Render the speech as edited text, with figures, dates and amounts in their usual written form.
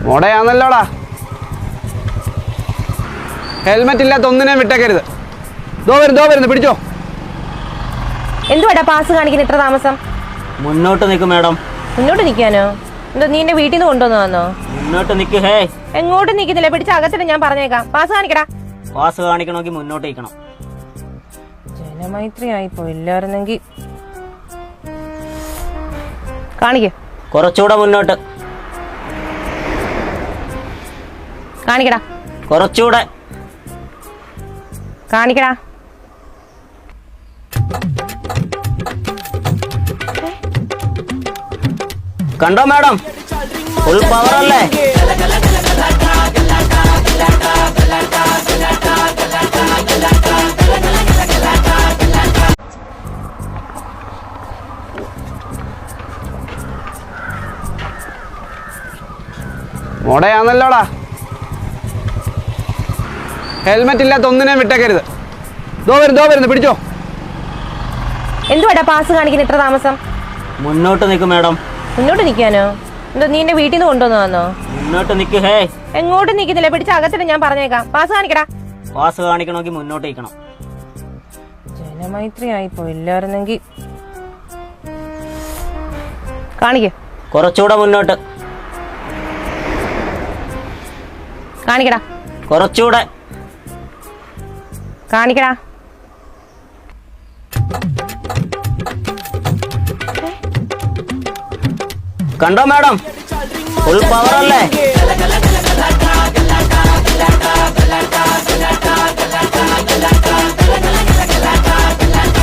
മോടയാന്നല്ലോടാ. Helmet ഇല്ലാത്ത ഒന്നിനെയും വിട്ടേക്കരുത്. ദോ വരുന്നു പിടിച്ചോ. എന്തുവാടാ പാസ് കാണിക്കുന്ന ഇത്ര താമസം? മുന്നോട്ട് നിൽക്ക് മാഡം. മുന്നോട്ട് നിൽക്കാനോ? എന്താ നീ എന്റെ വീട്ടിൽ നിന്ന് കൊണ്ടുവന്നോ? മുന്നോട്ട് നിൽക്ക്. ഹേ, എങ്ങോട്ടും നിൽക്കുന്നില്ല, പിടിച്ച് അകത്തിട്ട് ഞാൻ പറഞ്ഞേക്കാം. പാസ് കാണിക്കടാ. പാസ് കാണിക്കണമെങ്കിൽ മുന്നോട്ട് നിൽക്കണം. ജനമൈത്രി ആയിപ്പോ ഇല്ലായിരുന്നെങ്കിൽ കാണിക്കേ. കുറച്ചുകൂടെ മുന്നോട്ട് കാണിക്കടാ. കുറച്ചുകൂടെ കാണിക്കടാ. കണ്ടോ മാഡം, ഫുൾ പവർ അല്ലേ? മോടയാന്നല്ലോടാ. ഹെൽമെറ്റ് ഇല്ലാത്ത ഒന്നിനെയും വിട്ടേക്കരുത്. ദോ വരുന്നു പിടിച്ചോ. എന്തുവാടാ പാസ് കാണിക്കുന്ന ഇത്ര താമസം? മുന്നോട്ട് നിൽക്ക് മാഡം. മുന്നോട്ട് നിൽക്കാനോ? എന്താ നീ എന്റെ വീട്ടിൽ നിന്ന് കൊണ്ടുവന്നോ? മുന്നോട്ട് നിൽക്ക്. ഹേ, എങ്ങോട്ടും നിൽക്കുന്നില്ല, പിടിച്ച് അകത്തിട്ട് ഞാൻ പറഞ്ഞേക്കാം. പാസ് കാണിക്കടാ. പാസ് കാണിക്കണമെങ്കിൽ മുന്നോട്ട് നിൽക്കണം. ജനമൈത്രി ആയിപ്പോ ഇല്ലായിരുന്നെങ്കിൽ കാണിക്കേ. കുറച്ചുകൂടെ മുന്നോട്ട് കാണിക്കടാ. കുറച്ചുകൂടെ കാണിക്കടാ. കണ്ടോ മാഡം, ഫുൾ പവർ അല്ലേ?